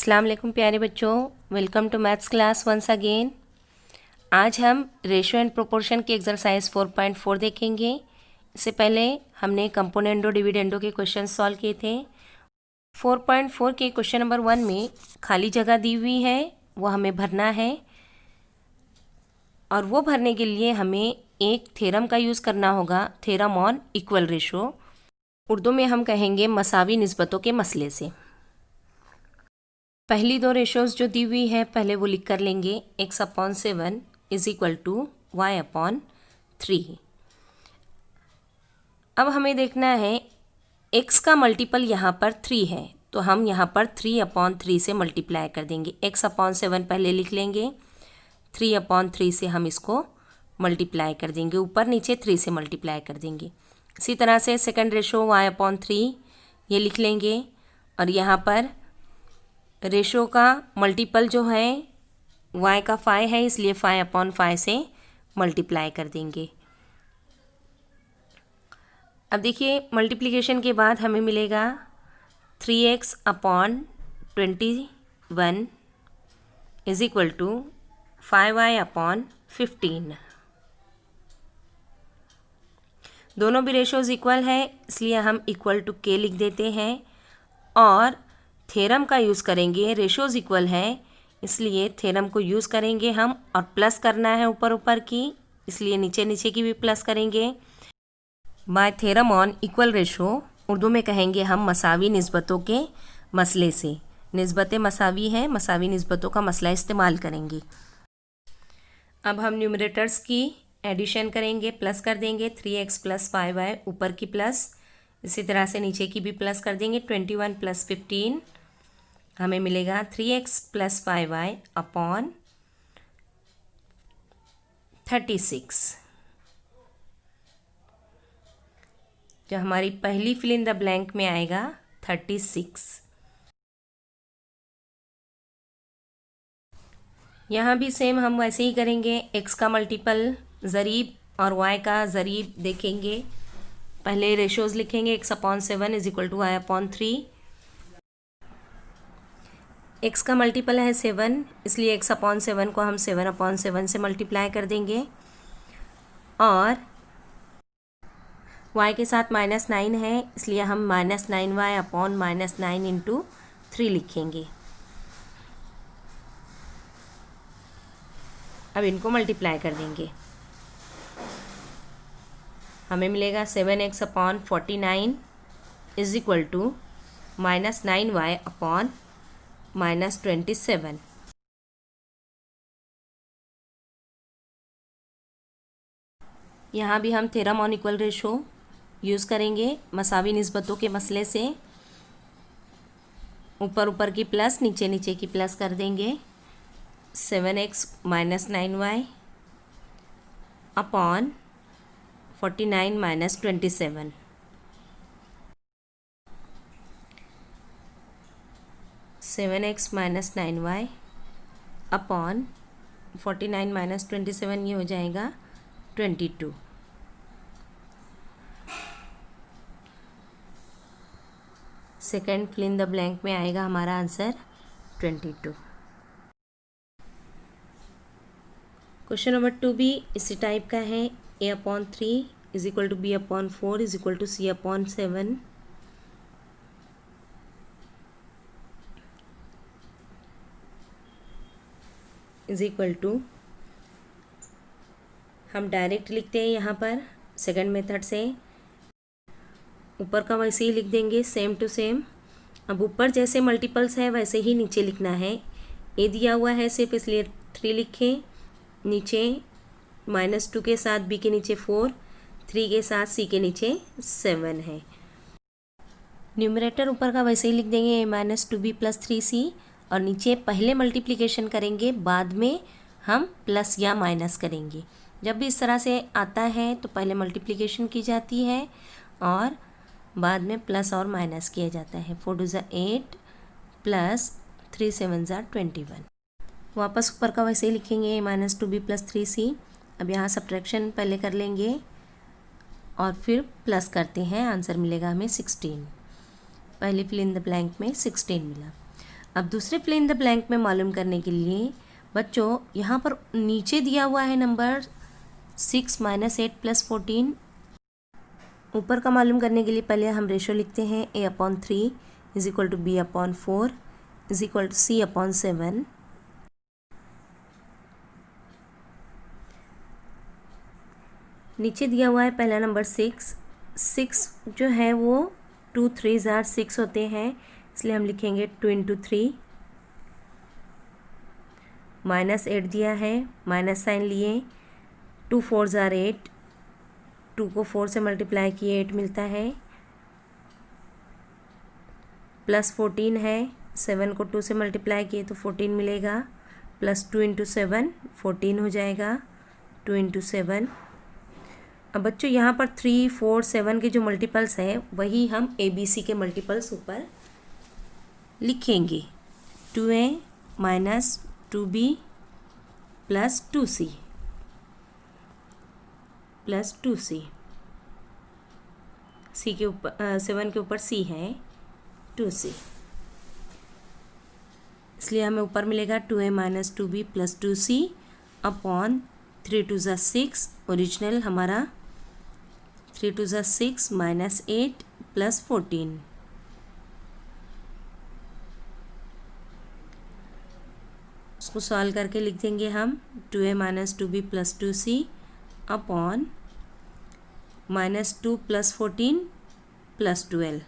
अस्सलाम वालेकुम प्यारे बच्चों, welcome to maths class once again. आज हम रेशियो एंड प्रोपोर्शन की एक्सरसाइज 4.4 देखेंगे। इससे पहले हमने कंपोनेंडो डिविडेंडो के क्वेश्चन सॉल्व किए थे। 4.4 के क्वेश्चन नंबर 1 में खाली जगह दी हुई है, वो हमें भरना है और वो भरने के लिए हमें एक थ्योरम का यूज़ करना होगा, theorem on equal ratio. Urdu में हम कहेंगे मसावी निस्बतों के मसले से। पहली दो रेशोज़ जो दी हुई है पहले वो लिख कर लेंगे। x/7 is equal to y/3। अब हमें देखना है x का मल्टीपल यहाँ पर 3 है, तो हम यहाँ पर 3/3 से मल्टीप्लाई कर देंगे। x/7 पहले लिख लेंगे, 3/3 से हम इसको मल्टीप्लाई कर देंगे, ऊपर नीचे 3 से मल्टीप्लाई कर देंगे। इसी तरह से सेकंड रेशो y/3 ये लिख लेंगे और यहाँ पर रेशो का मल्टीपल जो है y का 5 है, इसलिए 5/5 से मल्टीप्लाई कर देंगे। अब देखिए मल्टीप्लिकेशन के बाद हमें मिलेगा 3x/21 is equal to 5y/15। दोनों भी रेशोज़ इक्वल है, इसलिए हम इक्वल टू k लिख देते हैं और थ्योरम का यूज़ करेंगे। रेशोज़ इक्वल है इसलिए थ्योरम को यूज़ करेंगे हम, और प्लस करना है ऊपर ऊपर की, इसलिए नीचे नीचे की भी प्लस करेंगे। Bye theorem on equal ratio Urdu में कहेंगे हम मसावी निस्बतों के मसले से। निस्बतें मसावी हैं, मसावी निस्बतों का मसला इस्तेमाल करेंगे। अब हम न्यूमरेटर्स की एडिशन करेंगे, प्लस कर देंगे। 3x + 5y ऊपर की प्लस, इसी तरह से नीचे की भी प्लस कर देंगे। 21 + 15 हमें मिलेगा 3x + 5y अपॉन 36। जो हमारी पहली फिल इन द ब्लैंक में आएगा 36। यहाँ भी सेम हम वैसे ही करेंगे। x का मल्टीपल ज़रीब और y का ज़रीब देखेंगे। पहले रेशोज़ लिखेंगे। x/7 is equal to y/3। x का मल्टीपल है 7, इसलिए x/7 को हम 7/7 से मल्टीप्लाई कर देंगे और y के साथ -9 है, इसलिए हम -9y/-9 × 3 लिखेंगे। अब इनको मल्टीप्लाई कर देंगे, हमें मिलेगा 7x/49 is equal to -9y/-27। यहाँ भी हम theorem on equal ratio use करेंगे मसावी निस्बतों के मसले से। ऊपर ऊपर की प्लस, नीचे नीचे की प्लस कर देंगे। 7x - 9y upon 49 - 27। 7x - 9y upon 49 - 27, ये हो जाएगा 22। Second fill in the blank में आएगा हमारा आंसर 22। क्वेश्चन नंबर 2 भी इसी टाइप का है। a/3 is equal to b/4 is equal to c/7। Is equal to, हम डायरेक्ट लिखते हैं यहाँ पर सेकंड मेथड से। ऊपर का वैसे ही लिख देंगे, सेम टू सेम। अब ऊपर जैसे मल्टीपल्स है वैसे ही नीचे लिखना है। ए दिया हुआ है सिर्फ, इसलिए 3 लिखें। नीचे -2 के साथ बी के नीचे 4, 3 के साथ सी के नीचे 7 है। न्यूमरेटर ऊपर का वैसे ही लिख देंगे, -2b + 3c, और नीचे पहले मल्टीप्लिकेशन करेंगे, बाद में हम प्लस या माइनस करेंगे। जब भी इस तरह से आता है तो पहले मल्टीप्लिकेशन की जाती है और बाद में प्लस और माइनस किया जाता है। 4 × 8 + 3 × 7 = 21। वापस ऊपर का वैसे ही लिखेंगे, -2b + 3c। अब यहाँ सब्ट्रैक्शन पहले कर लेंगे और फिर प्लस करते हैं, आंसर मिलेगा हमें 16। पहले फिल इन द ब्लैंक में 16 मिला। अब दूसरे फिल इन द ब्लैंक में मालूम करने के लिए बच्चों यहाँ पर नीचे दिया हुआ है नंबर 6 माइनस 8 प्लस 14। ऊपर का मालूम करने के लिए पहले हम रेशो लिखते हैं a/3 is equal to b/4 is equal to c/7। नीचे दिया हुआ है पहला नंबर 6 जो है वो 2 3 जार 6 होते हैं, इसलिए हम लिखेंगे 2 इंटू 3। माइनस 8 दिया है, माइनस साइन लिए, 2 4 जार 8, 2 को 4 से मल्टीप्लाई किए 8 मिलता है, प्लस 14 है, 7 को 2 से मल्टीप्लाई किए तो 14 मिलेगा, प्लस 2 इंटू 7 14 हो जाएगा, 2 इंटू 7। अब बच्चों यहाँ पर 3 4 7 के जो मल्टीपल्स हैं वही हम ABC के मल्टीपल्स ऊपर लिखेंगे। 2A minus 2B plus 2C plus 2C। C के ऊपर 7 के ऊपर C है 2C, इसलिए हमें ऊपर मिलेगा 2A minus 2B plus 2C upon 3 2 ज़ा 6। ओरिजिनल हमारा 3 2 ज़ा 6 माइनस 8 प्लस 14। उसको सॉल्व करके लिख देंगे हम 2A minus 2B plus 2C upon minus 2 plus 14 plus 12।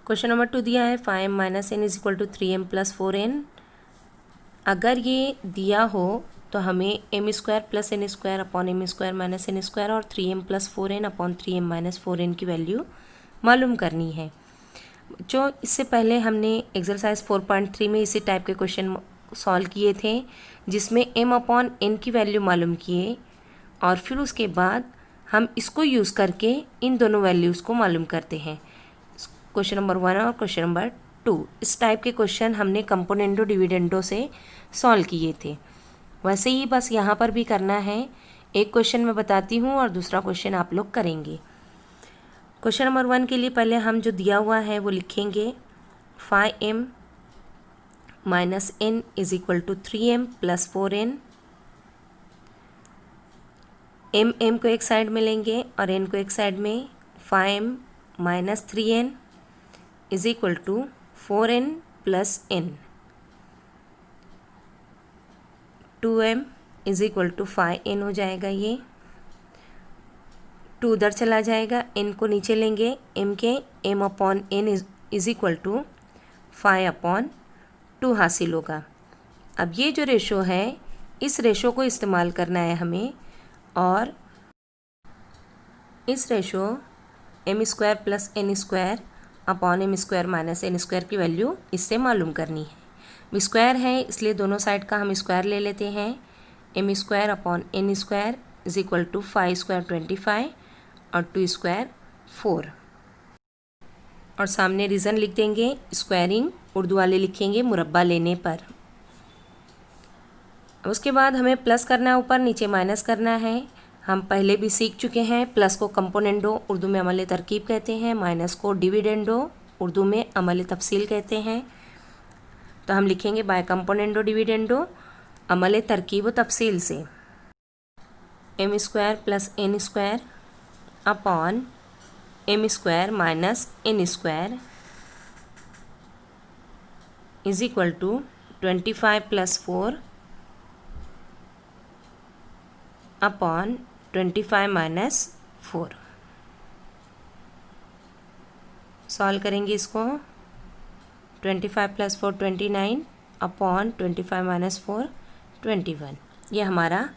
Question number 2 दिया है 5m minus n is equal to 3m plus 4n। अगर ये दिया हो तो हमें m square plus n square upon m square minus n square और 3m plus 4n upon 3m minus 4n की वैल्यू मालूम करनी है। जो इससे पहले हमने एक्सरसाइज 4.3 में इसी टाइप के क्वेश्चन सॉल्व किए थे, जिसमें m अपॉन n की वैल्यू मालूम किए और फिर उसके बाद हम इसको यूज़ करके इन दोनों वैल्यूज़ को मालूम करते हैं। क्वेश्चन नंबर 1 और क्वेश्चन नंबर 2 इस टाइप के क्वेश्चन हमने कंपोनेंडो डिविडेंडो से सॉल्व किए थे। वैसे ही बस यहाँ पर भी करना है। एक क्वेश्चन मैं बताती हूँ और दूसरा क्वेश्चन आप लोग करेंगे। क्वेश्चन नंबर 1 के लिए पहले हम जो दिया हुआ है वो लिखेंगे 5m minus n is equal to 3m plus 4n। m को एक साइड में लेंगे और n को एक साइड में। 5m minus 3n is equal to 4n plus n। 2m is equal to 5n हो जाएगा। ये 2 उधर चला जाएगा, n को नीचे लेंगे, m के m upon n is equal to 5 upon 2 हासिल होगा। अब ये जो रेशो है इस रेशो को इस्तेमाल करना है हमें और इस ratio m square plus n square upon m square minus n square की वैल्यू इससे मालूम करनी है। स्क्वायर है इसलिए दोनों साइड का हम स्क्वायर ले लेते हैं। m square upon n square is equal to 5 square 25 और 2 स्क्वायर 4 और सामने रीज़न लिख देंगे। स्क्वायरिंग उर्दू वाले लिखेंगे मुरब्बा लेने पर। उसके बाद हमें प्लस करना है ऊपर, नीचे माइनस करना है। हम पहले भी सीख चुके हैं। प्लस को कंपोनेंडो उर्दू में अमल तरकीब कहते हैं, माइनस को डिविडेंडो उर्दू में अमल तफसील कहते हैं। तो हम लिखेंगे बाय कंपोनेंडो डिविडेंडो अमल तरकीब व तफसील से m square plus n square upon m square minus n square is equal to 25 plus 4 upon 25 minus 4। Solve करेंगे इसको। 25 प्लस 4 29 अपॉन 25 माइनस 4 21। ये हमारा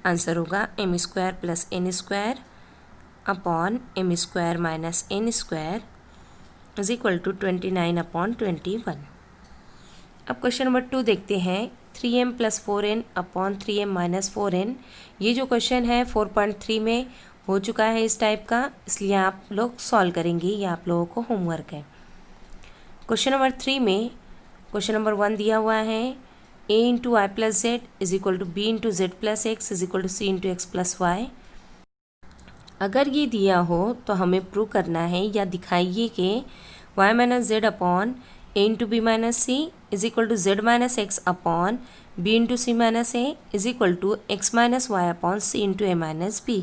आंसर होगा m square plus n square upon m square minus n square is equal to 29 upon 21। अब question number 2 देखते हैं। 3m plus 4n upon 3m minus 4n। ये जो क्वेश्चन है 4.3 में हो चुका है इस टाइप का, इसलिए आप लोग सॉल्व करेंगे। ये आप लोगों को होमवर्क है। क्वेश्चन नंबर 3 में क्वेश्चन नंबर 1 दिया हुआ है a into Y plus Z is equal to B into Z plus X is equal to C into X plus Y. अगर ये दिया हो तो हमें प्रूव करना है या दिखाइए कि y minus Z upon a into b minus c is equal to z minus x upon b into c minus a is equal to x minus y upon c into a minus b।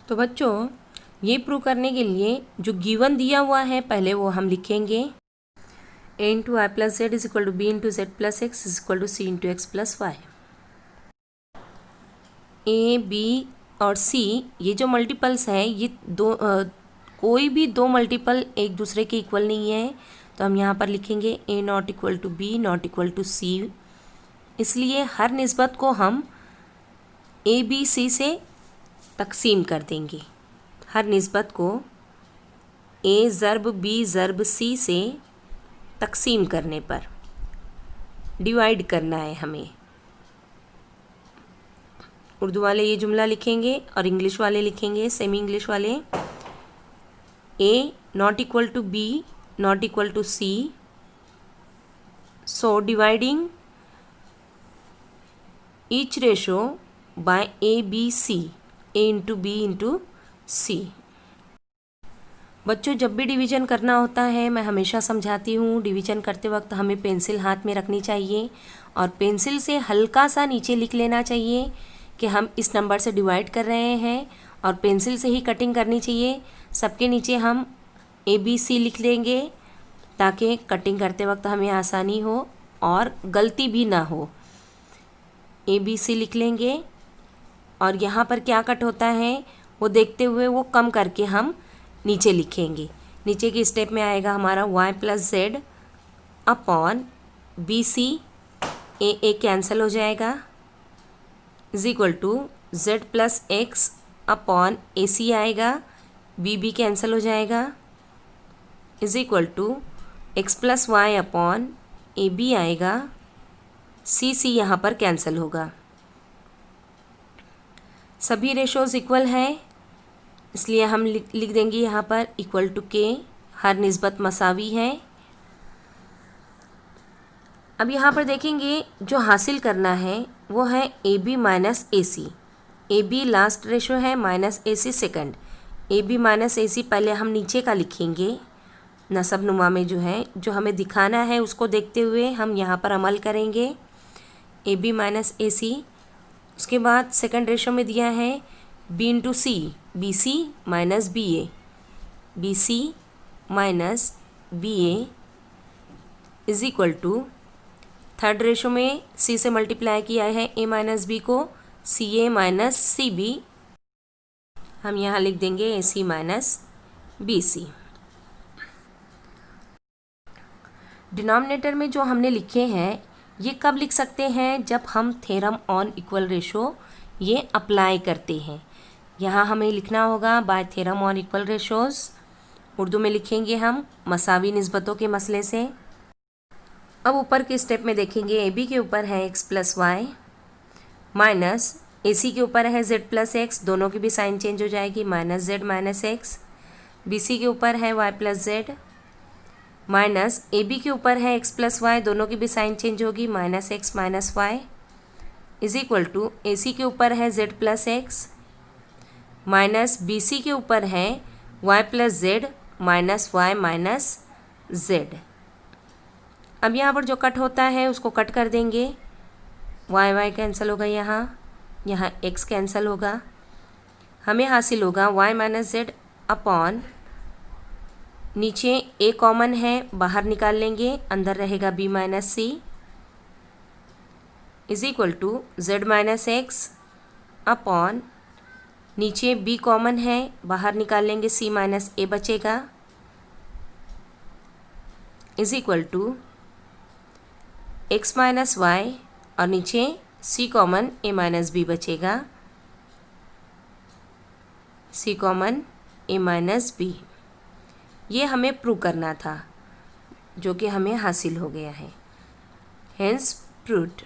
तो बच्चों ये prove करने के लिए जो given दिया हुआ है पहले वो हम लिखेंगे। a into y plus z is equal to b into z plus x is equal to c into x plus y। a b और c ये जो मल्टीपल्स हैं ये कोई भी दो मल्टीपल एक दूसरे के इक्वल नहीं है, तो हम यहाँ पर लिखेंगे a not equal to b not equal to c। इसलिए हर निस्बत को हम a b c से तकसीम कर देंगे। हर निस्बत को a ज़र्ब b ज़र्ब c से तकसीम करने पर डिवाइड करना है हमें। उर्दू वाले ये जुमला लिखेंगे और इंग्लिश वाले लिखेंगे, सेमी इंग्लिश वाले a not equal to b not equal to c, so dividing each ratio by a b c, a into b into c। बच्चों जब भी डिवीज़न करना होता है मैं हमेशा समझाती हूँ, डिवीज़न करते वक्त हमें पेंसिल हाथ में रखनी चाहिए और पेंसिल से हल्का सा नीचे लिख लेना चाहिए कि हम इस नंबर से डिवाइड कर रहे हैं, और पेंसिल से ही कटिंग करनी चाहिए। सबके नीचे हम ए बी सी लिख लेंगे ताकि कटिंग करते वक्त हमें आसानी हो और गलती भी ना हो। ए बी सी लिख लेंगे और यहाँ पर क्या कट होता है वो देखते हुए वो कम करके हम नीचे लिखेंगे। नीचे के स्टेप में आएगा हमारा y plus Z upon B C, A cancel हो जाएगा, is equal to Z plus X upon A C आएगा, बी कैंसिल हो जाएगा, is equal to X plus Y upon A B आएगा, सी यहाँ पर कैंसिल होगा। सभी रेशोज़ इक्वल हैं इसलिए हम लिख देंगे यहाँ पर इक्वल टू के, हर निस्बत मसावी है। अब यहाँ पर देखेंगे जो हासिल करना है वो है A B minus A C. A B last ratio है, minus A C second. A B minus A C पहले हम नीचे का लिखेंगे नसब नुमा में, जो है जो हमें दिखाना है उसको देखते हुए हम यहाँ पर अमल करेंगे। ए बी माइनस ए सी, उसके बाद सेकेंड रेशो में दिया है B into C, B C minus B A, B C minus B A is equal to third ratio में सी से मल्टीप्लाई किया है ए माइनस बी को, सी ए माइनस सी बी, हम यहाँ लिख देंगे ए सी माइनस बी सी। डिनोमिनेटर में जो हमने लिखे हैं ये कब लिख सकते हैं, जब हम थ्योरम ऑन इक्वल रेशो ये अप्लाई करते हैं। यहाँ हमें लिखना होगा bye theorem on equal ratios, Urdu में लिखेंगे हम मसावी निस्बतों के मसले से। अब ऊपर के स्टेप में देखेंगे ए बी के ऊपर है X plus Y minus A C के ऊपर है जेड प्लस एक्स, दोनों की भी साइन चेंज हो जाएगी, minus Z minus X. B C के ऊपर है Y plus Z minus A B के ऊपर है एक्स प्लस वाई, दोनों की भी साइन चेंज होगी, minus X minus Y is equal to A C के ऊपर है Z plus X minus B C के ऊपर है Y plus Z minus Y minus Z. अब यहाँ पर जो कट होता है उसको कट कर देंगे, वाई कैंसिल होगा, यहाँ एक्स कैंसिल होगा, हमें हासिल होगा वाई माइनस जेड अपॉन नीचे ए कॉमन है बाहर निकाल लेंगे, अंदर रहेगा B minus C is equal to Z minus X upon नीचे बी कॉमन है बाहर निकाल लेंगे, सी माइनस ए बचेगा is equal to X minus Y और नीचे C common A minus B बचेगा, C common A minus B. ये हमें प्रूव करना था जो कि हमें हासिल हो गया है, हेंस प्रूव्ड।